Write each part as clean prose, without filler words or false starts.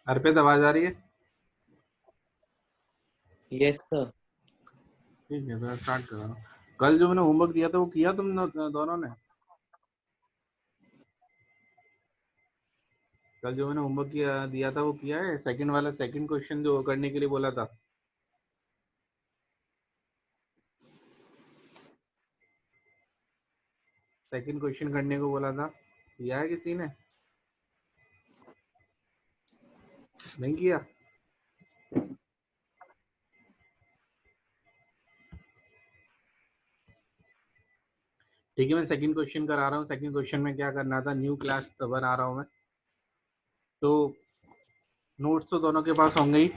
अर्पित आवाज आ रही है? Yes sir. ठीक है, तो मैं स्टार्ट कर रहा हूँ। कल जो मैंने होमवर्क दिया था वो किया तुम दोनों ने? कल जो मैंने होमवर्क दिया था वो किया है? सेकंड वाला, सेकंड क्वेश्चन जो करने के लिए बोला था, सेकंड क्वेश्चन करने को बोला था, किया है किसी ने? नहीं किया? ठीक है, मैं सेकंड क्वेश्चन करा रहा हूँ। सेकंड क्वेश्चन में क्या करना था, न्यू क्लास बना रहा हूँ मैं, तो नोट्स तो दोनों के पास होंगे ही।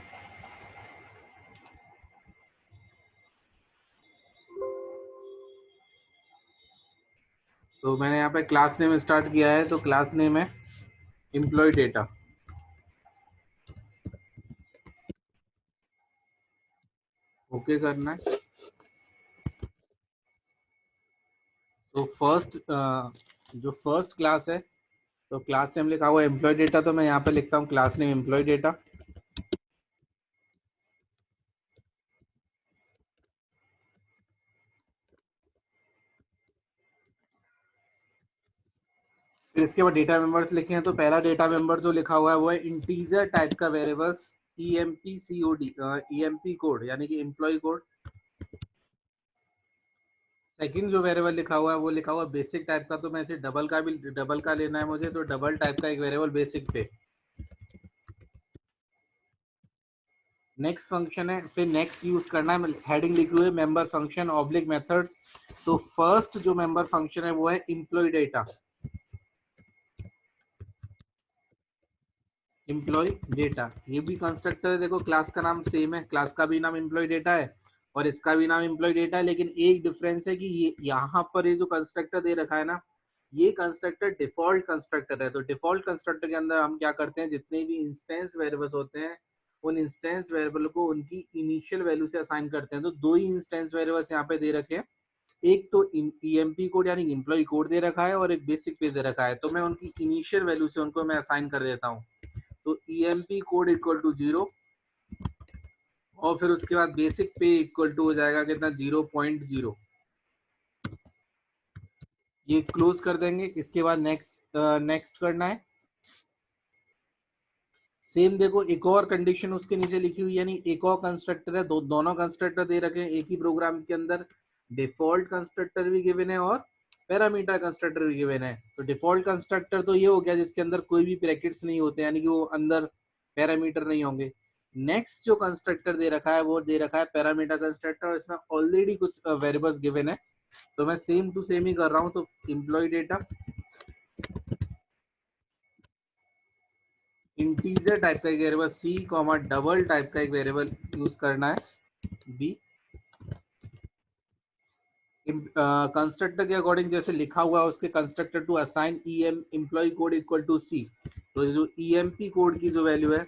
तो मैंने यहाँ पे क्लास नेम स्टार्ट किया है, तो क्लास नेम है एम्प्लॉय डेटा। ओके करना है। तो जो फर्स्ट क्लास है, तो क्लास नेम लिखा हुआ है एम्प्लॉय डेटा, तो मैं यहाँ पे लिखता हूँ क्लास नेम एम्प्लॉय डेटा। फिर इसके बाद डेटा मेंबर्स लिखे हैं, तो पहला डेटा मेंबर जो लिखा हुआ है वो है इंटीजर टाइप का वेरिएबल ईएमपी कोड, यानी कि एम्प्लॉय कोड। सेकंड जो वेरिएबल लिखा हुआ है वो लिखा हुआ है बेसिक टाइप का, तो मैं इसे डबल का लेना है मुझे, तो डबल टाइप का एक वेरिएबल बेसिक पे। नेक्स्ट फंक्शन है, फिर नेक्स्ट यूज करना है, हेडिंग लिखी हुई है मेंबर फंक्शन ऑब्लिक मेथड्स। तो फर्स्ट जो मेंबर फंक्शन है वो है एम्प्लॉय डेटा। एम्प्लॉय डेटा ये भी कंस्ट्रक्टर है, देखो क्लास का नाम सेम है, क्लास का भी नाम एम्प्लॉय डेटा है और इसका भी नाम एम्प्लॉय डेटा है, लेकिन एक डिफरेंस है कि ये यहाँ पर ये जो कंस्ट्रक्टर दे रखा है ना, ये कंस्ट्रक्टर डिफॉल्ट कंस्ट्रक्टर है। तो डिफॉल्ट कंस्ट्रक्टर के अंदर हम क्या करते हैं, जितने भी इंस्टेंस वेरिएबल्स होते हैं उन इंस्टेंस वेरिएबल को उनकी इनिशियल वैल्यू से असाइन करते हैं। तो दो ही इंस्टेंस वेरिएबल्स यहाँ पे दे रखे हैं, एक तो ईएमपी कोड यानी एम्प्लॉय कोड दे रखा है और एक बेसिक पे दे रखा है, तो मैं उनकी इनिशियल वैल्यू से उनको मैं असाइन कर देता हूँ। तो ईएमपी कोड इक्वल टू 0 और फिर उसके बाद बेसिक पे इक्वल टू हो जाएगा कितना, 0.0। ये क्लोज कर देंगे। इसके बाद नेक्स्ट करना है। सेम देखो एक और कंडीशन उसके नीचे लिखी हुई, यानी एक और कंस्ट्रक्टर है, दोनों कंस्ट्रक्टर दे रखे हैं एक ही प्रोग्राम के अंदर। डिफॉल्ट कंस्ट्रक्टर भी गिवन है और पैरामीटर कंस्ट्रक्टर भी गिवन है। तो डिफॉल्ट कंस्ट्रक्टर तो ये हो गया जिसके अंदर कोई भी ब्रैकेट्स नहीं होते, यानी कि वो अंदर पैरामीटर नहीं होंगे। नेक्स्ट जो कंस्ट्रक्टर दे रखा है वो दे रखा है पैरामीटर कंस्ट्रक्टर, और इसमें ऑलरेडी कुछ वेरिएबल्स गिवन है, तो मैं सेम टू सेम ही कर रहा हूँ। तो एम्प्लॉय डेटा इंटीजर टाइप का एक variable C comma double type का एक वेरिएबल यूज करना है बी। कंस्ट्रक्टर के अकॉर्डिंग जैसे लिखा हुआ है उसके constructor to assign EM employ code equal to C, तो जो ईएमपी कोड की जो वैल्यू है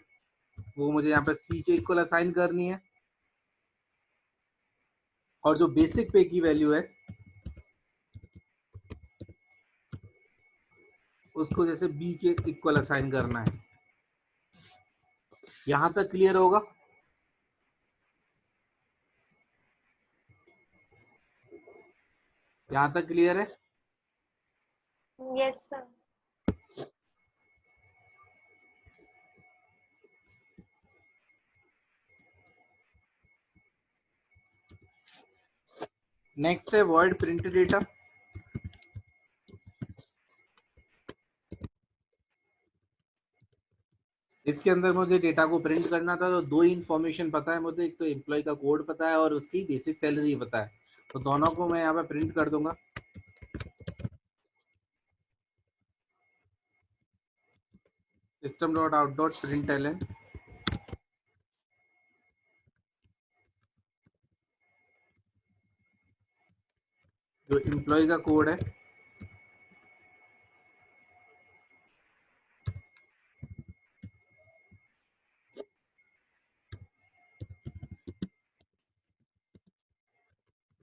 वो मुझे यहाँ पे सी के इक्वल असाइन करनी है, और जो बेसिक पे की वैल्यू है उसको जैसे बी के इक्वल असाइन करना है। यहां तक क्लियर होगा? यहां तक क्लियर है? Yes sir. नेक्स्ट है वर्ड प्रिंट डेटा। इसके अंदर मुझे डेटा को प्रिंट करना था, तो दो ही इंफॉर्मेशन पता है मुझे, एक तो एम्प्लॉय का कोड पता है और उसकी बेसिक सैलरी पता है, तो दोनों को मैं यहाँ पे प्रिंट कर दूंगा। System dot out dot print L N, जो एम्प्लॉय का कोड है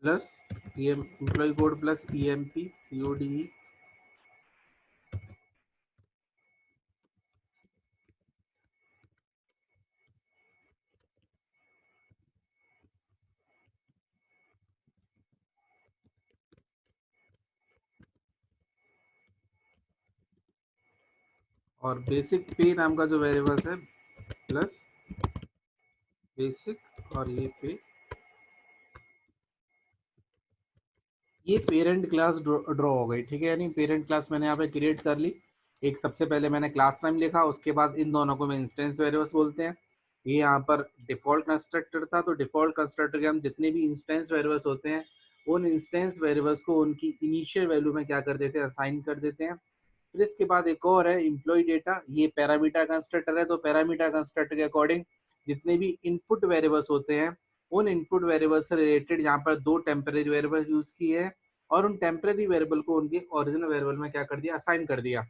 plus employ code plus EMP CODE और बेसिक पे नाम का जो वेरिएबल्स है प्लस बेसिक और ये पे, ये पेरेंट क्लास ड्रॉ हो गई, ठीक है। यानी पेरेंट क्लास मैंने यहाँ पे क्रिएट कर ली। एक सबसे पहले मैंने क्लास नाम लिखा, उसके बाद इन दोनों को मैं इंस्टेंस वेरिएबल्स बोलते हैं। ये यहाँ पर डिफॉल्ट कंस्ट्रक्टर था, तो डिफॉल्ट कंस्ट्रक्टर के हम जितने भी इंस्टेंस वेरिएबल्स होते हैं उन इंस्टेंस वेरिएबल्स को उनकी इनिशियल वैल्यू में क्या कर देते हैं, असाइन कर देते हैं। फिर इसके बाद एक और है एम्प्लॉय डेटा, ये पैरामीटर कंस्ट्रक्टर है। तो पैरामीटर कंस्ट्रक्टर के अकॉर्डिंग जितने भी इनपुट वेरिएबल्स होते हैं उन इनपुट वेरिएबल से रिलेटेड यहाँ पर दो टेम्पररी वेरिएबल यूज किए हैं और उन टेम्पररी वेरिएबल को उनके ओरिजिनल वेरिएबल में क्या कर दिया, असाइन कर दिया।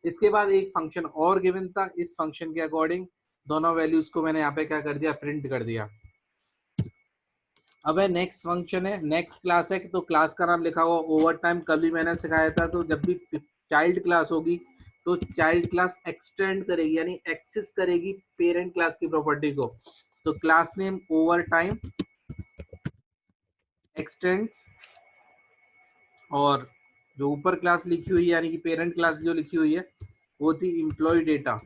इसके बाद एक फंक्शन और गिवन था, इस फंक्शन के अकॉर्डिंग दोनों वैल्यूज को मैंने यहाँ पे क्या कर दिया, प्रिंट कर दिया। अब है नेक्स्ट फंक्शन है, नेक्स्ट क्लास है। तो क्लास का नाम लिखा हुआ ओवर टाइम, कल भी मैंने सिखाया था। तो जब भी चाइल्ड क्लास होगी तो चाइल्ड क्लास एक्सटेंड करेगी यानी एक्सेस करेगी पेरेंट क्लास की प्रॉपर्टी को। तो class name over time x tends, और जो ऊपर क्लास लिखी हुई है यानी कि पेरेंट क्लास जो लिखी हुई है वो थी एम्प्लॉय डेटा।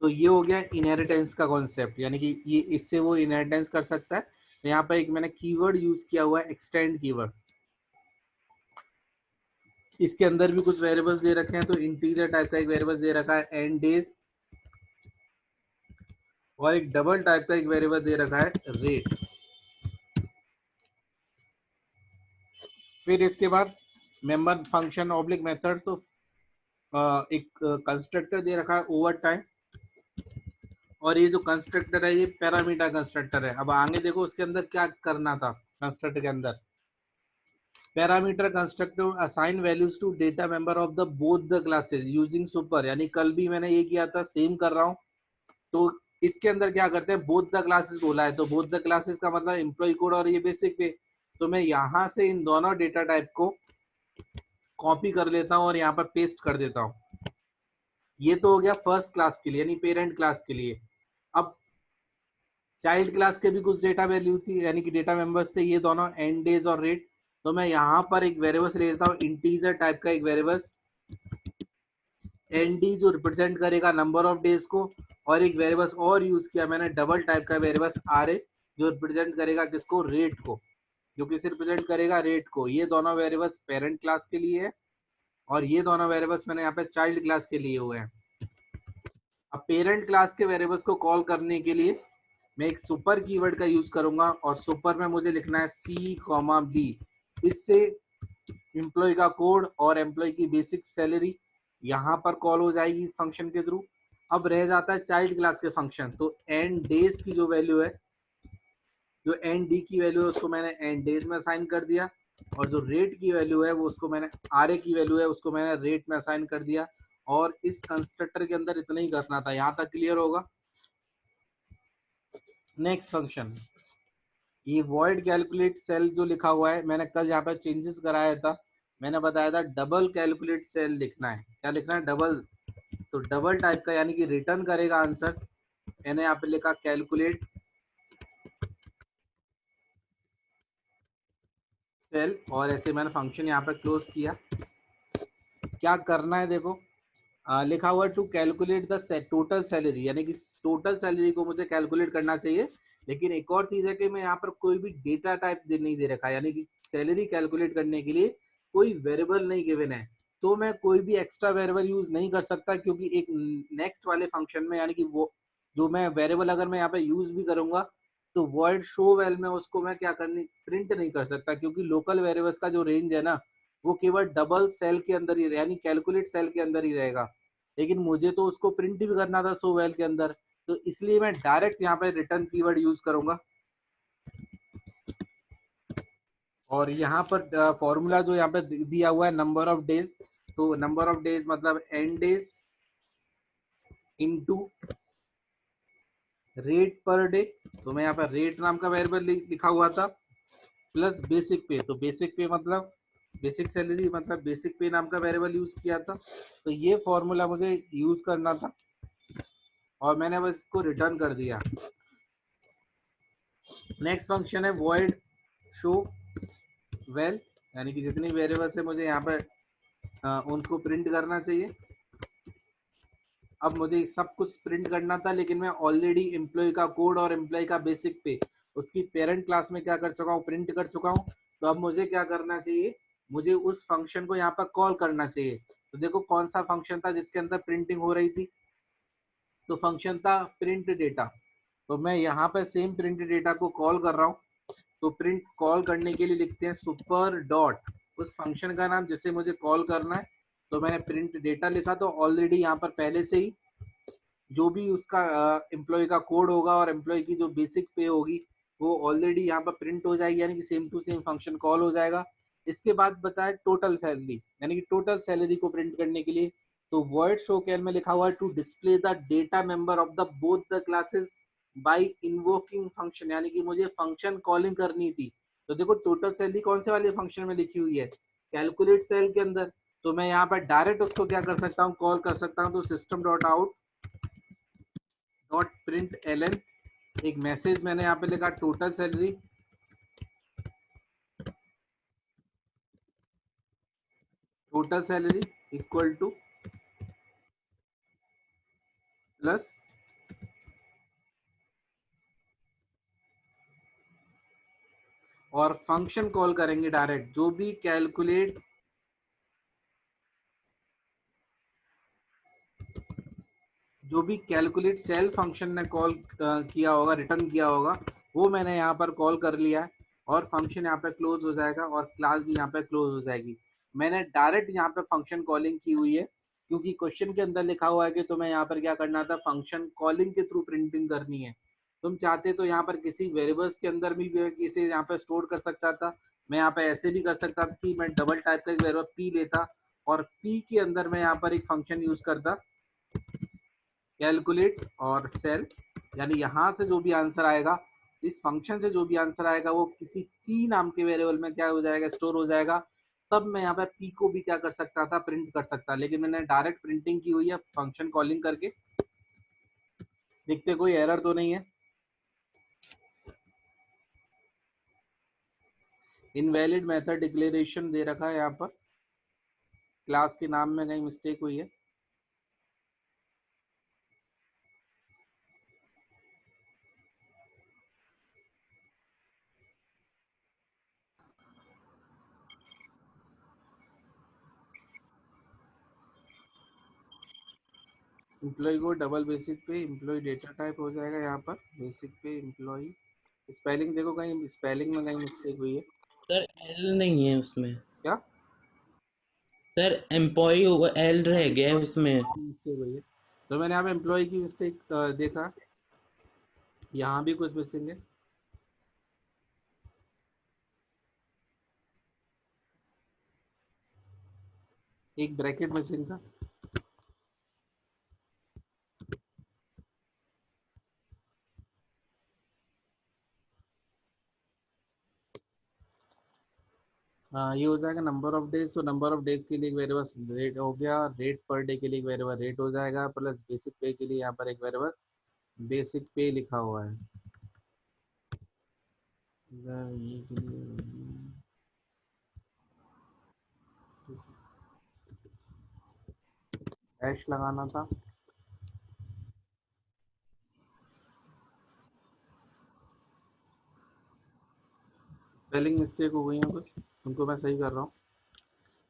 तो ये हो गया इनहेरिटेंस का कॉन्सेप्ट, यानी कि ये इससे वो इनहेरिटेंस कर सकता है। तो यहाँ पर एक मैंने कीवर्ड यूज किया हुआ है, एक्सटेंड कीवर्ड। इसके अंदर भी कुछ वेरिएबल्स दे रखे हैं, तो इंटीजर टाइप का एक वेरिएबल दे रखा है एंड डेज, और एक डबल टाइप का एक वेरिएबल दे रखा है रेट। फिर इसके बाद मेंबर फंक्शन ऑब्लिक मेथड्स, तो एक कंस्ट्रक्टर दे रखा है ओवर टाइम, और ये जो कंस्ट्रक्टर है ये पैरामीटर कंस्ट्रक्टर है। अब आगे देखो उसके अंदर क्या करना था, कंस्ट्रक्टर के अंदर parameter constructor assign values to data member of the both the classes using super, यानी कल भी मैंने ये किया था, सेम कर रहा हूँ। तो इसके अंदर क्या करते हैं, बोथ द क्लासेस बोला है, तो बोथ द क्लासेस का मतलब एम्प्लॉय कोड और ये बेसिक पे। तो मैं यहाँ से इन दोनों डेटा टाइप को कॉपी कर लेता हूँ और यहाँ पर पेस्ट कर देता हूँ। ये तो हो गया फर्स्ट क्लास के लिए यानी पेरेंट क्लास के लिए। अब चाइल्ड क्लास के भी कुछ डेटा वैल्यू थी यानी कि डेटा मेंबर्स थे, ये दोनों एंड डेज और रेट। तो मैं यहाँ पर एक वेरिएबल्स ले लेता हूँ, इंटीजर टाइप का एक वेरिएबल्स एन डी जो रिप्रेजेंट करेगा नंबर ऑफ डेज को, और एक वेरिएबल्स और यूज किया मैंने डबल टाइप का वेरिएबल्स आर ए जो रिप्रेजेंट करेगा किसको, रेट को, जो किसे रिप्रेजेंट करेगा, रेट को। ये दोनों वेरिएबल्स पेरेंट क्लास के लिए है और ये दोनों वेरिएबल्स मैंने यहाँ पे चाइल्ड क्लास के लिए हुए हैं। अब पेरेंट क्लास के वेरिएबल्स को कॉल करने के लिए मैं एक सुपर कीवर्ड का यूज करूंगा, और सुपर में मुझे लिखना है सी कॉमा बी। इससे एम्प्लॉय का कोड और एम्प्लॉय की बेसिक सैलरी यहाँ पर कॉल हो जाएगी इस फंक्शन के थ्रू। अब रह जाता है चाइल्ड क्लास के फंक्शन, तो एंड डेज की जो वैल्यू है, जो एंड डी की वैल्यू है उसको मैंने एंड डेज में असाइन कर दिया, और जो रेट की वैल्यू है वो उसको मैंने आर ए की वैल्यू है उसको मैंने रेट में असाइन कर दिया। और इस कंस्ट्रक्टर के अंदर इतना ही करना था, यहाँ तक क्लियर होगा। नेक्स्ट फंक्शन, ये वॉइड कैलकुलेट सेल जो लिखा हुआ है मैंने कल यहाँ पर चेंजेस कराया था, मैंने बताया था डबल कैलकुलेट सेल लिखना है। क्या लिखना है, डबल। तो डबल टाइप का यानी कि रिटर्न करेगा आंसर, मैंने यहाँ पे लिखा कैलकुलेट सेल, और ऐसे मैंने फंक्शन यहाँ पर क्लोज किया। क्या करना है देखो, लिखा हुआ to calculate the total salary, यानी कि टोटल सैलरी को मुझे कैलकुलेट करना चाहिए। लेकिन एक और चीज है कि मैं यहाँ पर कोई भी डेटा टाइप नहीं दे रखा, यानी कि सैलरी कैलकुलेट करने के लिए कोई वेरिएबल नहीं गिवन है। तो मैं कोई भी एक्स्ट्रा वेरिएबल यूज नहीं कर सकता, क्योंकि एक नेक्स्ट वाले फंक्शन में यानी कि वो जो मैं वेरिएबल अगर मैं यहाँ पे यूज भी करूंगा तो वर्ड शो वेल में उसको मैं क्या करनी, प्रिंट नहीं कर सकता, क्योंकि लोकल वेरिएबल्स का जो रेंज है ना वो केवल डबल सेल के अंदर ही यानी कैलकुलेट सेल के अंदर ही रहेगा। लेकिन मुझे तो उसको प्रिंट भी करना था सो वेल के अंदर, तो इसलिए मैं डायरेक्ट यहाँ पे रिटर्न कीवर्ड यूज करूंगा। और यहाँ पर फॉर्मूला जो यहाँ पे दिया हुआ है नंबर ऑफ डेज, तो नंबर ऑफ डेज मतलब and days into rate per day. तो मैं यहाँ पर रेट नाम का वेरिएबल लिखा हुआ था, प्लस बेसिक पे, तो बेसिक पे मतलब बेसिक सैलरी मतलब बेसिक पे नाम का वेरिएबल यूज किया था। तो ये फॉर्मूला मुझे यूज करना था और मैंने बस इसको रिटर्न कर दिया। नेक्स्ट फंक्शन है वॉइड शो वेल, यानी कि जितनी वेरिएबल्स है मुझे यहाँ पर उनको प्रिंट करना चाहिए। अब मुझे सब कुछ प्रिंट करना था, लेकिन मैं ऑलरेडी एम्प्लॉय का कोड और एम्प्लॉय का बेसिक पे उसकी पेरेंट क्लास में क्या कर चुका हूँ, प्रिंट कर चुका हूँ। तो अब मुझे क्या करना चाहिए, मुझे उस फंक्शन को यहाँ पर कॉल करना चाहिए। तो देखो कौन सा फंक्शन था जिसके अंदर प्रिंटिंग हो रही थी, तो फंक्शन था प्रिंट डेटा। तो मैं यहाँ पर सेम प्रिंट डेटा को कॉल कर रहा हूँ। तो प्रिंट कॉल करने के लिए लिखते हैं सुपर डॉट उस फंक्शन का नाम जिसे मुझे कॉल करना है। तो मैंने प्रिंट डेटा लिखा, तो ऑलरेडी यहाँ पर पहले से ही जो भी उसका एम्प्लॉय का कोड होगा और एम्प्लॉय की जो बेसिक पे होगी वो ऑलरेडी यहाँ पर प्रिंट हो जाएगी, यानी कि same to same function call हो जाएगा। इसके बाद बताया टोटल सैलरी, यानी कि टोटल सैलरी को प्रिंट करने के लिए तो वर्ड शो कैल में लिखा हुआ है to display the data member of the both the classes by invoking function, यानी कि मुझे फंक्शन कॉलिंग करनी थी। तो देखो टोटल सैलरी कौन से वाले फंक्शन में लिखी हुई है, कैलकुलेट सेल के अंदर। तो मैं यहाँ पर डायरेक्ट उसको क्या कर सकता हूँ, कॉल कर सकता हूँ। तो system dot out dot print L N, एक मैसेज मैंने यहाँ पे लिखा total salary, total salary equal to plus, और फंक्शन कॉल करेंगे डायरेक्ट जो भी कैलकुलेट सेल फंक्शन ने कॉल किया होगा, रिटर्न किया होगा, वो मैंने यहाँ पर कॉल कर लिया है। और फंक्शन यहाँ पे क्लोज हो जाएगा और क्लास भी यहाँ पे क्लोज हो जाएगी। मैंने डायरेक्ट यहाँ पे फंक्शन कॉलिंग की हुई है, क्योंकि क्वेश्चन के अंदर लिखा हुआ है कि तुम्हें यहाँ पर क्या करना था, फंक्शन कॉलिंग के थ्रू प्रिंटिंग करनी है। तुम चाहते तो यहाँ पर किसी वेरिएबल्स के अंदर भी इसे यहाँ पे स्टोर कर सकता था। मैं यहाँ पे ऐसे भी कर सकता था कि मैं डबल टाइप का एक वेरिएबल पी लेता और पी के अंदर मैं यहाँ पर एक फंक्शन यूज करता कैलकुलेट और सेल, यानी यहाँ से जो भी आंसर आएगा, इस फंक्शन से जो भी आंसर आएगा वो किसी पी नाम के वेरिएबल में क्या हो जाएगा, स्टोर हो जाएगा। तब मैं यहाँ पर पी को भी क्या कर सकता था, प्रिंट कर सकता। लेकिन मैंने डायरेक्ट प्रिंटिंग की हुई है फंक्शन कॉलिंग करके। देखते कोई एरर तो नहीं है। इनवैलिड मेथड डिक्लेरेशन दे रखा है यहाँ पर, क्लास के नाम में कहीं मिस्टेक हुई है। एम्प्लॉय को डबल बेसिक पे एम्प्लॉय डेटा टाइप हो जाएगा, यहाँ पर बेसिक पे एम्प्लॉय। स्पेलिंग देखो कहीं स्पेलिंग में कहीं मिस्टेक हुई है सर एल नहीं है उसमें। क्या। सर एम्प्लॉय एल हाँ रह गया है एम्प्लॉय उसमें। मिस्टेक हुई है। तो मैंने यहाँ पे एम्प्लॉय की मिस्टेक देखा, यहाँ भी कुछ मिसिंग है। एक ब्रैकेट मिसिंग था। हाँ ये हो जाएगा नंबर ऑफ डेज। तो नंबर ऑफ डेज के लिए एक वेरिएबल रेट हो गया, रेट पर डे के लिए एक वेरिएबल रेट हो जाएगा, प्लस बेसिक पे के लिए यहाँ पर एक वेरिएबल बेसिक पे लिखा हुआ है। ये के लिए हैश लगाना था। स्पेलिंग मिस्टेक हो गई है कुछ, उनको मैं सही कर रहा हूँ।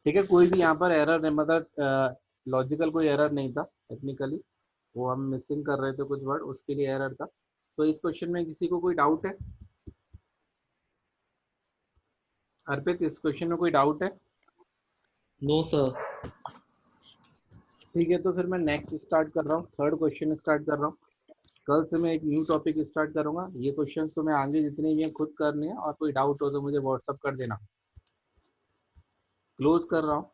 ठीक है, कोई भी यहाँ पर एरर नहीं, मतलब लॉजिकल कोई एरर नहीं था टेक्निकली। वो हम मिसिंग कर रहे थे कुछ वर्ड, उसके लिए एरर था। तो इस क्वेश्चन में किसी को कोई डाउट है, अर्पित इस क्वेश्चन में कोई डाउट है। No sir. ठीक है, तो फिर मैं नेक्स्ट स्टार्ट कर रहा हूँ, थर्ड क्वेश्चन स्टार्ट कर रहा हूँ। कल से मैं एक न्यू टॉपिक स्टार्ट करूंगा। ये क्वेश्चन तो मैं आगे जितने भी हैं खुद करने हैं, और कोई डाउट हो तो मुझे व्हाट्सअप कर देना। क्लोज कर रहा हूँ,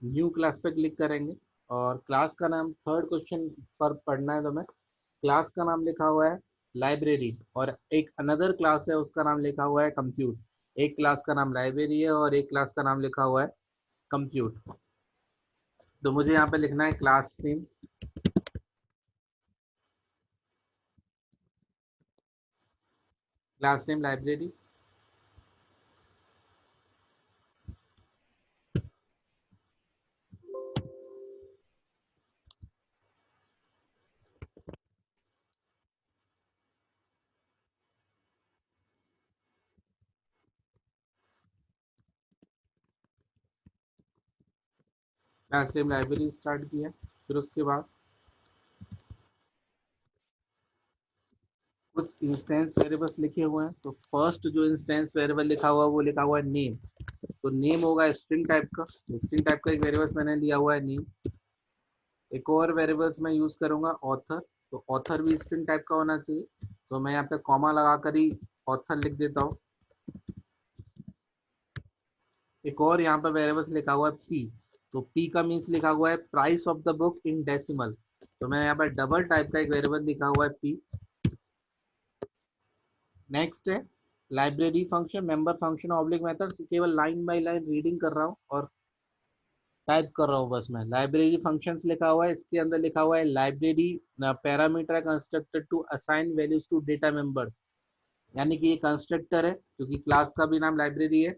न्यू क्लास पे क्लिक करेंगे और क्लास का नाम थर्ड क्वेश्चन पर पढ़ना है। तो मैं क्लास का नाम लिखा हुआ है लाइब्रेरी, और एक अनदर क्लास है उसका नाम लिखा हुआ है कंप्यूट। एक क्लास का नाम लाइब्रेरी है और एक क्लास का नाम लिखा हुआ है कंप्यूट। तो मुझे यहाँ पे लिखना है class name, class name library, class name library start किया। फिर उसके बाद कुछ इंस्टेंस वेरिएबल्स लिखे हुए हैं। तो फर्स्ट जो इंस्टेंस वेरिएबल लिखा हुआ है वो लिखा हुआ है नेम। तो नेम होगा स्ट्रिंग टाइप का। स्ट्रिंग टाइप का एक वेरिएबल्स मैंने लिया हुआ है नेम। एक और वेरिएबल्स मैं यूज करूंगा ऑथर। तो ऑथर भी स्ट्रिंग टाइप का होना चाहिए। तो मैं यहाँ पे कॉमा लगाकर ही ऑथर लिख देता हूँ। एक और यहाँ पर वेरिएबल्स लिखा हुआ है पी। तो पी का मीन्स लिखा हुआ है price of the book in decimal. तो मैं यहाँ पर डबल टाइप का एक वेरिएबल लिखा हुआ है पी। नेक्स्ट है library function member function oblique methods. केवल लाइन बाय लाइन रीडिंग कर रहा हूँ और टाइप कर रहा हूँ बस। मैं लाइब्रेरी फंक्शंस लिखा हुआ है, इसके अंदर लिखा हुआ है library parameter constructed to assign values to data members. यानी कि ये कंस्ट्रक्टर है क्योंकि क्लास का भी नाम लाइब्रेरी है।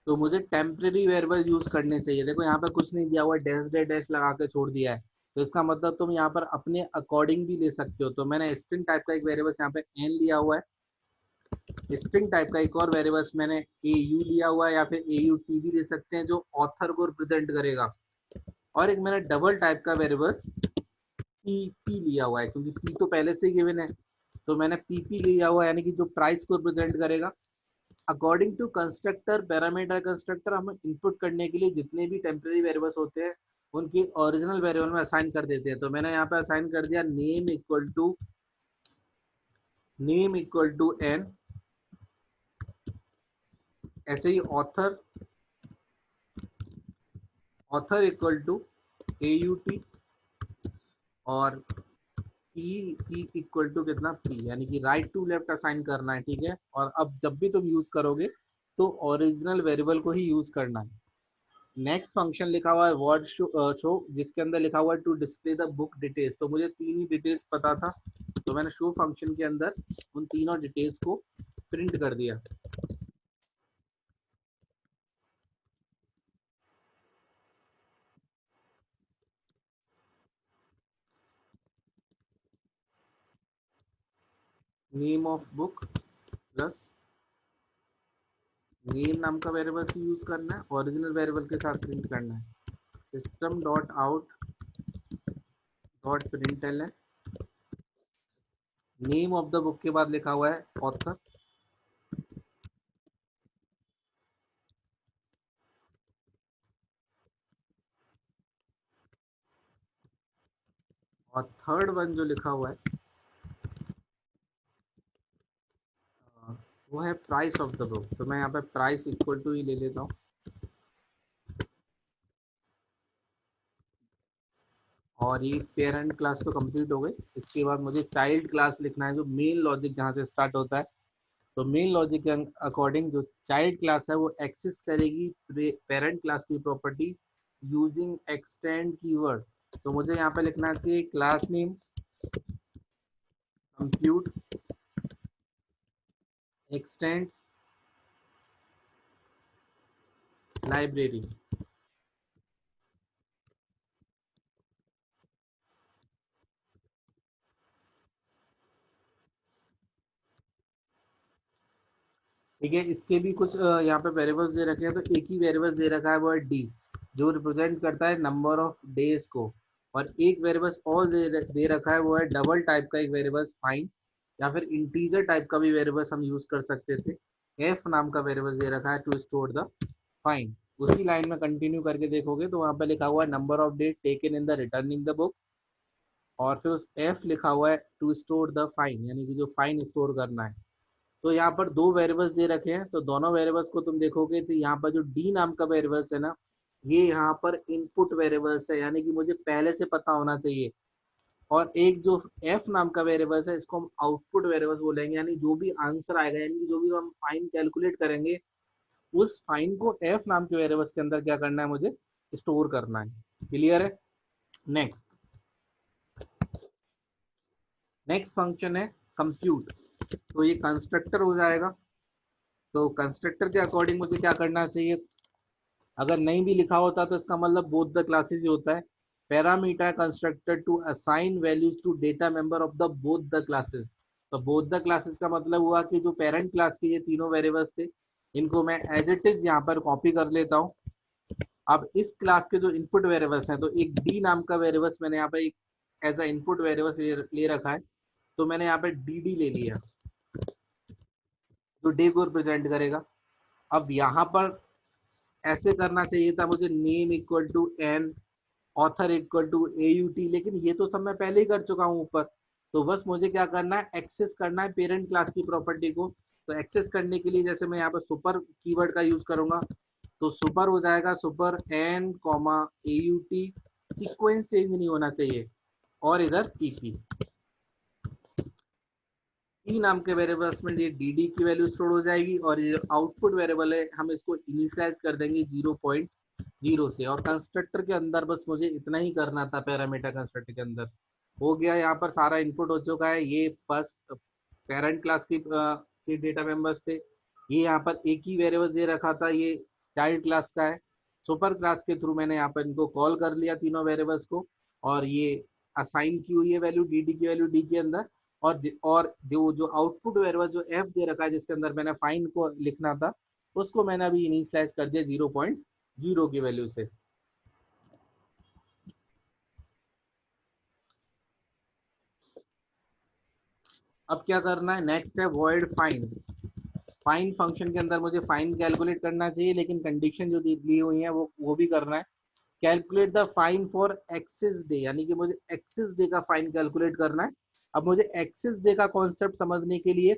तो मुझे टेम्परेरी वेरिएबल यूज करने चाहिए। देखो यहाँ पर कुछ नहीं दिया हुआ, डैश डैश डैश लगा के छोड़ दिया है। तो इसका मतलब तुम यहाँ पर अपने अकॉर्डिंग भी ले सकते हो। तो मैंने स्ट्रिंग टाइप का एक वेरिएबल यहाँ पे एन लिया हुआ है। स्ट्रिंग टाइप का एक और वेरिएबल्स मैंने ए यू लिया हुआ है या फिर ए यू टी भी ले सकते हैं जो ऑथर को रिप्रेजेंट करेगा। और एक मैंने डबल टाइप का वेरिएबल्स पी पी लिया हुआ है क्योंकि पी तो पहले से ही गिवन है। तो मैंने पी पी लिया हुआ है यानी कि जो प्राइस को रिप्रेजेंट करेगा। According to constructor parameter constructor हम इनपुट करने के लिए जितने भी टेम्परेरी वेरिएबल्स होते हैं उनकी ओरिजिनल वेरिएबल में असाइन कर देते हैं। तो मैंने यहाँ पे असाइन कर दिया नेम इक्वल टू एन। ऐसे ही author author equal to A U T. और पी पी इक्वल टू कितना पी, यानी कि राइट टू लेफ्ट असाइन करना है। ठीक है। और अब जब भी तुम यूज करोगे तो ओरिजिनल वेरिएबल को ही यूज करना है। नेक्स्ट फंक्शन लिखा हुआ है वर्ड शो जिसके अंदर लिखा हुआ है to display the book details. तो मुझे तीन ही डिटेल्स पता था तो मैंने शो फंक्शन के अंदर उन तीनों डिटेल्स को प्रिंट कर दिया। Name of book plus name नाम का वेरिएबल यूज करना है, ओरिजिनल वेरिएबल के साथ प्रिंट करना है। System dot out dot print L. Name of the book के बाद लिखा हुआ है ऑथर। और थर्ड वन जो लिखा हुआ है वो है प्राइस ऑफ द बुक। तो मैं यहाँ पे प्राइस इक्वल टू ही ले लेता हूँ। और ये पेरेंट क्लास तो कंप्लीट हो गई। इसके बाद मुझे चाइल्ड क्लास लिखना है जो मेन लॉजिक जहाँ से स्टार्ट होता है। तो मेन लॉजिक के अकॉर्डिंग जो चाइल्ड क्लास है वो एक्सेस करेगी पेरेंट क्लास की प्रॉपर्टी यूजिंग एक्सटेंड कीवर्ड। तो मुझे यहाँ पे लिखना चाहिए class name compute x tends library. ठीक है। इसके भी कुछ यहाँ पे वेरिएबल्स दे रखे हैं। तो एक ही वेरिएबल दे रखा है वो है डी जो रिप्रेजेंट करता है नंबर ऑफ डेज को। और एक वेरिएबल और दे रखा है वो है डबल टाइप का एक वेरिएबल फाइन या फिर इंटीजर टाइप का भी वेरिएबल हम यूज कर सकते थे। एफ नाम का वेरिएबल दे रखा है टू स्टोर द फाइन। उसी लाइन में कंटिन्यू करके देखोगे तो वहां पे लिखा हुआ है number of days taken in the returning the book. और फिर उस एफ लिखा हुआ है टू स्टोर द फाइन यानी कि जो फाइन स्टोर करना है। तो यहाँ पर दो वेरिएबल्स दे रखे हैं। तो दोनों वेरिएबल्स को तुम देखोगे तो यहाँ पर जो डी नाम का वेरिएबल्स है ना ये यहाँ पर इनपुट वेरिएबल्स है यानी कि मुझे पहले से पता होना चाहिए। और एक जो एफ नाम का वेरिएबल्स है इसको हम आउटपुट वेरिएबल्स बोलेंगे यानी जो भी आंसर आएगा यानी कि जो भी हम फाइन कैलकुलेट करेंगे उस फाइन को एफ नाम के वेरिएबल्स के अंदर क्या करना है मुझे स्टोर करना है। क्लियर है। नेक्स्ट नेक्स्ट फंक्शन है कंप्यूट। तो ये कंस्ट्रक्टर हो जाएगा। तो कंस्ट्रक्टर के अकॉर्डिंग मुझे क्या करना चाहिए, अगर नहीं भी लिखा होता तो इसका मतलब बोथ द क्लासेस ही होता है। Parameter constructed to assign values to data member of the both the classes. तो बोथ द क्लासेस का मतलब हुआ कि जो पेरेंट क्लास के ये तीनों वेरिएबल्स थे इनको मैं एज इट इज यहाँ पर कॉपी कर लेता हूँ। अब इस क्लास के जो इनपुट वेरिएबल्स हैं, तो एक डी नाम का वेरिएबल्स मैंने यहाँ पे एक एज अ इनपुट वेरिएबल्स ले रखा है, तो मैंने यहाँ पे डी डी ले लिया, जो डे को रिप्रेजेंट करेगा। अब यहाँ पर ऐसे करना चाहिए था मुझे, name equal to N, author equal to A U T, लेकिन ये तो सब मैं पहले ही कर चुका हूँ ऊपर। तो बस मुझे क्या करना है, एक्सेस करना है पेरेंट क्लास की प्रॉपर्टी को। तो एक्सेस करने के लिए जैसे मैं यहाँ पर सुपर कीवर्ड का यूज करूंगा, तो सुपर हो जाएगा super N comma A U T, sequence change नहीं होना चाहिए, और इधर पीपी ई नाम के वेरिएबल्स में ये डी डी की वैल्यू स्टोर हो जाएगी, और ये आउटपुट वेरिएबल है हम इसको इनिशियलाइज कर देंगे 0.0 से। और कंस्ट्रक्टर के अंदर बस मुझे इतना ही करना था, पैरामीटर कंस्ट्रक्टर के अंदर हो गया। यहाँ पर सारा इनपुट हो चुका है। ये फर्स्ट पेरेंट क्लास की के डेटा मेंबर्स थे, ये यहाँ पर एक ही वेरिएबल दे रखा था, ये चाइल्ड क्लास का है। सुपर क्लास के थ्रू मैंने यहाँ पर इनको कॉल कर लिया तीनों वेरिएबल्स को, और ये असाइन की हुई है वैल्यू डी डी की वैल्यू डी के अंदर। और जो जो आउटपुट वेरिएबल जो एफ दे रखा है, जिसके अंदर मैंने फाइन को लिखना था, उसको मैंने अभी इनिशियलाइज कर दिया 0.0 की वैल्यू से। अब क्या करना है, नेक्स्ट है वॉइड फाइन। फाइन फंक्शन के अंदर मुझे फाइन कैलकुलेट करना चाहिए, लेकिन कंडीशन जो दी हुई है वो भी करना है। Calculate the fine for axis day, यानी कि मुझे एक्सिस डे का फाइन कैलकुलेट करना है। अब मुझे एक्सिस डे का कॉन्सेप्ट समझने के लिए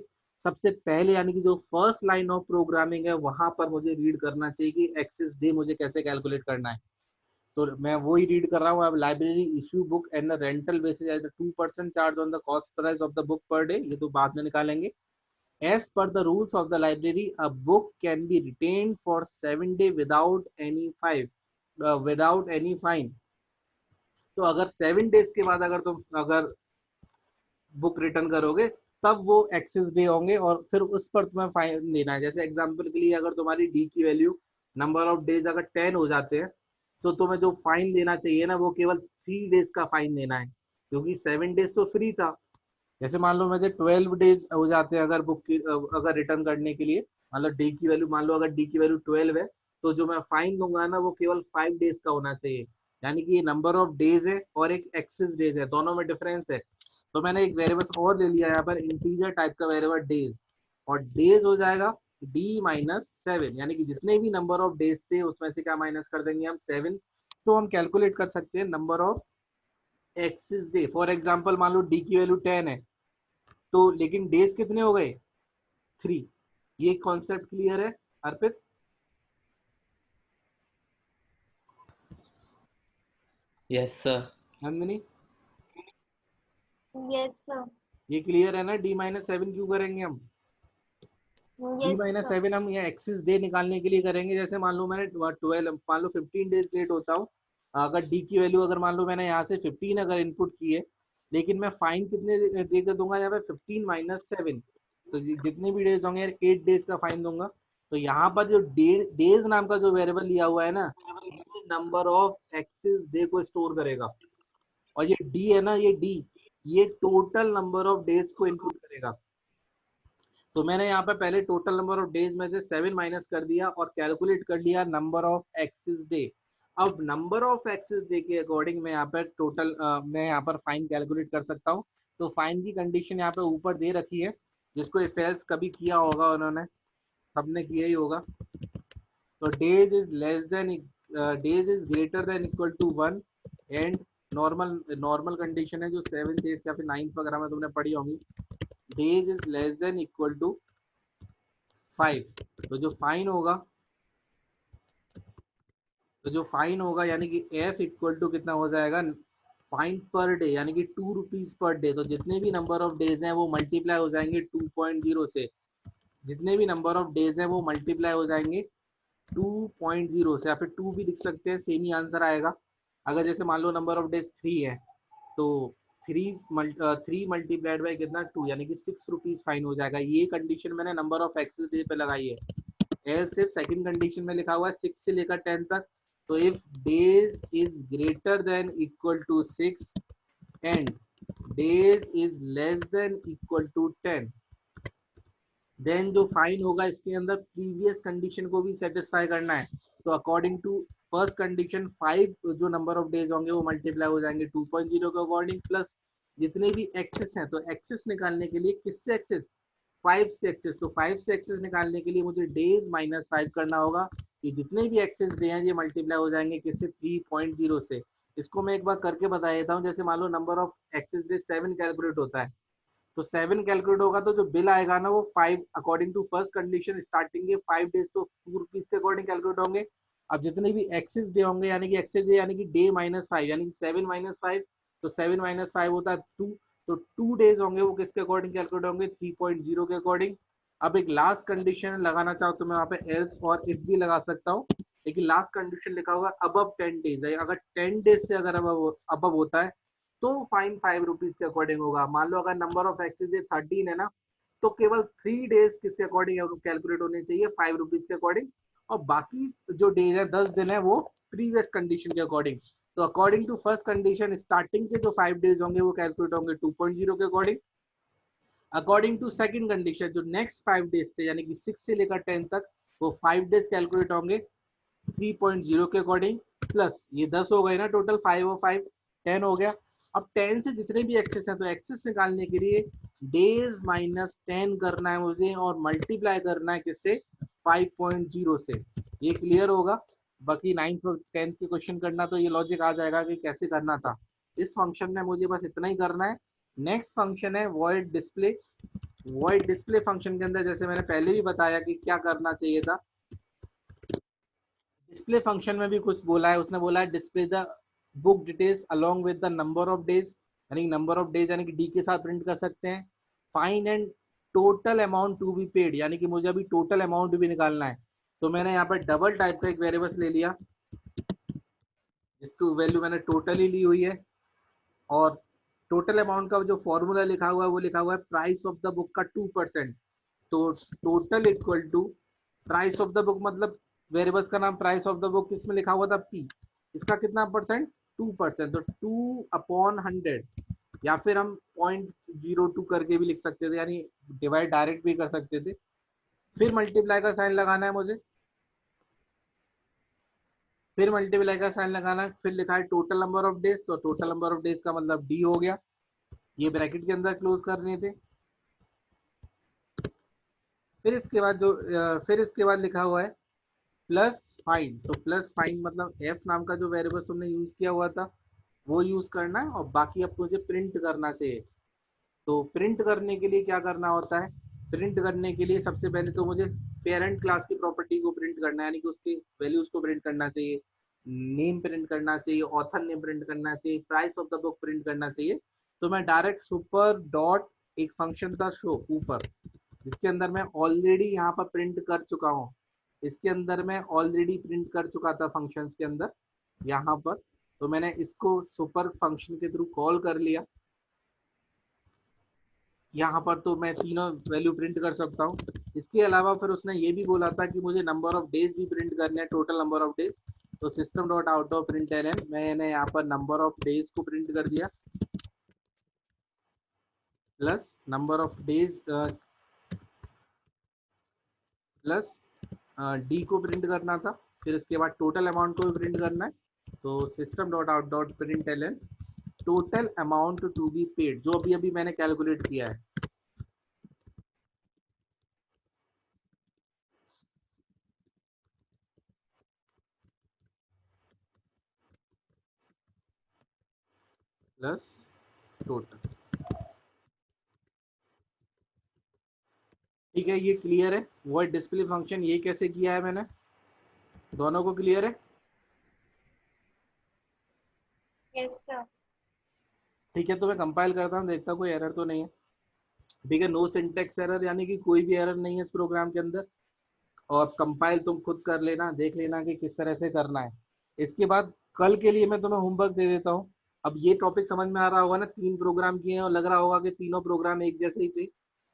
सबसे पहले, यानी कि जो फर्स्ट लाइन ऑफ प्रोग्रामिंग है, वहां पर मुझे रीड करना चाहिए कि एक्सिस डे मुझे कैसे कैलकुलेट करना है। तो मैं वो ही रीड कर रहा हूँ। अब library issue book and rental basis as 2% charge on the cost price of the book per day, ये तो बाद में निकालेंगे। As per the rules of the library, a book can be retained for 7 days without any fine. तो अगर 7 days के बाद अगर तुम अगर बुक रिटर्न करोगे, तब वो एक्सेस डे होंगे, और फिर उस पर तुम्हें फाइन देना है। जैसे एग्जांपल के लिए, अगर तुम्हारी डी की वैल्यू नंबर ऑफ डेज अगर 10 हो जाते हैं, तो तुम्हें जो फाइन देना चाहिए ना, वो केवल 3 डेज का फाइन देना है, क्योंकि 7 डेज तो फ्री था। जैसे मान लो मुझे 12 डेज हो जाते हैं अगर बुक की अगर रिटर्न करने के लिए, मतलब डी की वैल्यू, मान लो अगर डी की वैल्यू 12 है, तो जो मैं फाइन दूंगा ना, वो केवल 5 डेज का होना चाहिए। यानी कि ये नंबर ऑफ डेज है और एक एक्सेस डेज है, दोनों में डिफरेंस है। तो मैंने एक वेरिएबल और ले लिया यहाँ पर, इंटीजर टाइप का वेरिएबल डेज, और डेज हो जाएगा D-7, यानी कि जितने भी नंबर ऑफ डेज थे उसमें से क्या माइनस कर देंगे हम, 7। तो हम कैलकुलेट कर सकते हैं number of axis day. For example मान लो डी की वैल्यू 10 है, तो लेकिन डेज कितने हो गए, 3। ये कॉन्सेप्ट क्लियर है Arpit? Yes sir. Nandini, yes sir. ये क्लियर है ना? D-7 क्यों करेंगे हम? D yes minus sir. Seven हम ये एक्सिस डे निकालने के लिए करेंगे। जैसे मान लो मैंने 12, मान लो 15 डेज लेट होता हूँ, अगर डी की वैल्यू अगर मान लो मैंने यहाँ से 15 अगर इनपुट की है, लेकिन मैं फाइन कितने दे कर दूंगा यहाँ पे, 15 - 7। तो जितने भी डेज होंगे 8 डेज का फाइन दूंगा। तो यहाँ पर जो डेज नाम का जो वेरिएबल लिया हुआ है ना, ये नंबर ऑफ एक्सिस डे को स्टोर करेगा। और ये डी है ना, ये डी, ये टोटल नंबर ऑफ डेज को इनपुट करेगा। तो मैंने यहाँ पे पहले टोटल नंबर ऑफ डेज में से 7 माइनस कर दिया और कैलकुलेट कर लिया नंबर ऑफ एक्सिस डे। अब नंबर ऑफ एक्सिस डे के अकॉर्डिंग मैं यहाँ पर टोटल मैं यहाँ पर फाइन कैलकुलेट कर सकता हूँ। तो फाइन की कंडीशन यहाँ पे ऊपर दे रखी है, जिसको इफ एल्स कभी किया होगा उन्होंने, सबने किया ही होगा। तो days is greater than equal to 1, and normal normal condition है जो 7th 8th या फिर 9th वगैरह में तुमने पढ़ी होंगी, days is less than equal to 5। तो जो फाइन होगा, यानी कि एफ इक्वल टू कितना हो जाएगा, फाइन पर डे, यानी कि 2 रुपीज पर डे। तो जितने भी नंबर ऑफ डेज हैं वो मल्टीप्लाई हो जाएंगे 2.0 से, जितने भी नंबर ऑफ डेज हैं वो मल्टीप्लाई हो जाएंगे 2.0 से, या फिर 2 भी लिख सकते हैं, सेम ही आंसर आएगा। अगर जैसे मान लो नंबर ऑफ डेज 3 है, तो 3 मल्टीप्लाइड बाई कितना, 2, यानी कि 6 रुपीज फाइन हो जाएगा। ये कंडीशन मैंने नंबर ऑफ एक्सेस डे पे लगाई है। एल सिर्फ सेकंड कंडीशन में लिखा हुआ है 6 से लेकर 10 तक। तो if days is greater than equal to 6 and days is less than equal to 10, then जो फाइन होगा इसके अंदर प्रीवियस कंडीशन को भी सेटिस्फाई करना है। तो अकॉर्डिंग टू फर्स्ट कंडीशन 5 जो नंबर ऑफ डेज होंगे वो मल्टीप्लाई हो जाएंगे 2.0 के अकॉर्डिंग, प्लस जितने भी एक्सेस हैं, तो एक्सेस निकालने के लिए किससे एक्सेस, 5 से एक्सेस, तो 5 से एक्सेस निकालने के लिए मुझे डेज माइनस 5 करना होगा। ये जितने भी एक्सेस डे हैं ये मल्टीप्लाई हो जाएंगे किससे, 3.0 से। इसको मैं एक बार करके बता देता हूँ। जैसे मान लो number of axes D 7 calculate होता है, तो 7 कैलकुलेट होगा तो जो बिल आएगा ना वो 5 according to first condition starting के 5 डेज तो 2 रुपीज के अकॉर्डिंग कैलकुलेट होंगे। अब जितने भी एक्सेस डे होंगे यानी कि एक्सेस डे यानी कि डे माइनस 5 यानी कि 7 - 5, तो 7 - 5 होता है 2, तो 2 डेज होंगे वो किसके अकॉर्डिंग कैलकुलेट होंगे, 3.0 के अकॉर्डिंग। अब एक लास्ट कंडीशन लगाना चाहो तो मैं वहाँ पे एल्स और इफ भी लगा सकता हूँ, लेकिन लास्ट कंडीशन लिखा होगा अबव 10 डेज है। अगर 10 डेज से अगर अबव होता है तो फाइन 5 रुपीज के अकॉर्डिंग होगा। मान लो अगर नंबर ऑफ एक्सेस 13 है ना, तो केवल 3 डेज किसके अकॉर्डिंग कैलकुलेट होने चाहिए, 5 रुपीज के अकॉर्डिंग। और बाकी जो डेज है 10 दिन है वो प्रीवियस कंडीशन के अकॉर्डिंग। तो according to first condition starting के जो 5 डेज होंगे वो कैलकुलेट होंगे 2.0 के according. According to second condition जो नेक्स्ट 5 डेज थे यानी कि 6 से लेकर 10 तक, वो 5 डेज कैलकुलेट होंगे 3.0 के अकॉर्डिंग, प्लस ये 10 हो गए ना टोटल, 5 और 5 10 हो गया। अब 10 से जितने भी एक्सेस हैं तो एक्सेस निकालने के लिए डेज माइनस 10 करना है मुझे और मल्टीप्लाई करना है किससे, 5.0 से। ये क्लियर होगा। बाकी 9th और 10th के क्वेश्चन करना तो ये लॉजिक आ जाएगा कि कैसे करना था। इस फंक्शन में मुझे बस इतना ही करना है। नेक्स्ट फंक्शन है void display. Void display function के अंदर जैसे मैंने पहले भी बताया कि क्या करना चाहिए था, डिस्प्ले फंक्शन में भी कुछ बोला है। उसने बोला है display the book details along with the number of days, यानी नंबर ऑफ डेज यानी कि डी के साथ प्रिंट कर सकते हैं। Fine and total amount to be paid, यानी कि मुझे अभी टोटल अमाउंट भी निकालना है। तो मैंने यहाँ पर डबल टाइप का एक वेरिएबल्स ले लिया जिसकी वैल्यू मैंने टोटल ही ली हुई है। और टोटल अमाउंट का जो फॉर्मूला लिखा हुआ है वो लिखा हुआ है प्राइस ऑफ द बुक का 2%। तो total equal to price of the book, मतलब वेरिएबल्स का नाम प्राइस ऑफ द बुक किसमें लिखा हुआ था, पी, इसका कितना परसेंट, 2%, तो 2/100, या फिर हम 0.02 करके भी लिख सकते थे, यानी डिवाइड डायरेक्ट भी कर सकते थे। फिर मल्टीप्लाई का साइन लगाना है मुझे, फिर मल्टीप्लाई का साइन लगाना है, फिर लिखा है टोटल नंबर ऑफ डेज, तो टोटल नंबर ऑफ डेज का मतलब डी हो गया, ये ब्रैकेट के अंदर क्लोज करने थे। फिर इसके बाद फिर इसके बाद लिखा हुआ है प्लस फाइन, तो प्लस फाइन मतलब एफ नाम का जो वेरिएबल तुमने यूज किया हुआ था वो यूज करना है, और बाकी अब मुझे प्रिंट करना चाहिए। तो प्रिंट करने के लिए क्या करना होता है, प्रिंट करने के लिए सबसे पहले तो मुझे पेरेंट क्लास की प्रॉपर्टी को प्रिंट करना है, यानी कि उसके वैल्यूज को प्रिंट करना चाहिए, नेम प्रिंट करना चाहिए, ऑथर नेम प्रिंट करना चाहिए, price of the book print करना चाहिए। तो मैं डायरेक्ट सुपर डॉट एक फंक्शन था शो ऊपर, जिसके अंदर मैं ऑलरेडी यहाँ पर प्रिंट कर चुका हूँ, इसके अंदर मैं ऑलरेडी प्रिंट कर चुका था फंक्शंस के अंदर यहाँ पर। तो मैंने इसको सुपर फंक्शन के थ्रू कॉल कर लिया यहाँ पर, तो मैं तीनों वैल्यू प्रिंट कर सकता हूँ। इसके अलावा फिर उसने ये भी बोला था कि मुझे नंबर ऑफ डेज भी प्रिंट करने हैं, टोटल नंबर ऑफ डेज। तो system dot out of print L N, मैंने यहाँ पर नंबर ऑफ डेज को प्रिंट कर दिया plus number of days plus D को प्रिंट करना था, फिर इसके बाद टोटल अमाउंट को भी प्रिंट करना है। तो system dot out dot print L N total amount to be paid, जो अभी अभी मैंने कैलकुलेट किया है, प्लस टोटल। ठीक है, ये क्लियर है। वॉइड डिस्प्ले फंक्शन ये कैसे किया है मैंने, दोनों को क्लियर है। Yes sir. ठीक है, तो मैं कंपाइल करता हूँ, देखता हूँ कोई एरर तो नहीं है। ठीक है, नो सिंटेक्स एरर, यानी कि कोई भी एरर नहीं है इस प्रोग्राम के अंदर। और कंपाइल तुम खुद कर लेना, देख लेना कि किस तरह से करना है। इसके बाद कल के लिए मैं तुम्हें होमवर्क दे देता हूँ। अब ये टॉपिक समझ में आ रहा होगा ना, 3 प्रोग्राम किए हैं और लग रहा होगा कि तीनों प्रोग्राम एक जैसे ही थे।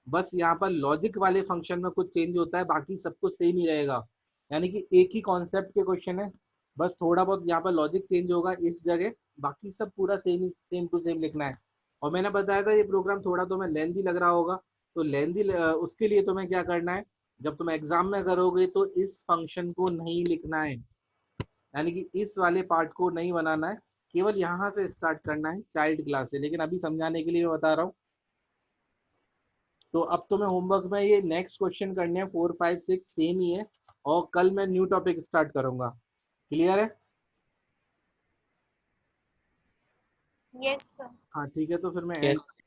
बस यहाँ पर लॉजिक वाले फंक्शन में कुछ चेंज होता है, बाकी सब कुछ सेम ही रहेगा। यानी कि एक ही कॉन्सेप्ट के क्वेश्चन है, बस थोड़ा बहुत यहाँ पर लॉजिक चेंज होगा इस जगह, बाकी सब पूरा सेम ही सेम टू सेम लिखना है। और मैंने बताया था ये प्रोग्राम थोड़ा तो मैं लेंथी लग रहा होगा, तो लेंदी उसके लिए तुम्हें क्या करना है, जब तुम एग्जाम में करोगे तो इस फंक्शन को नहीं लिखना है, यानी कि इस वाले पार्ट को नहीं बनाना है, केवल यहाँ से स्टार्ट करना है चाइल्ड क्लास से। लेकिन अभी समझाने के लिए मैं बता रहा हूँ। तो अब तुम्हें होमवर्क में ये नेक्स्ट क्वेश्चन करने हैं, 4 5 6 सेम ही है, और कल मैं न्यू टॉपिक स्टार्ट करूंगा। क्लियर है? Yes, sir. हाँ ठीक है, तो फिर मैं Yes.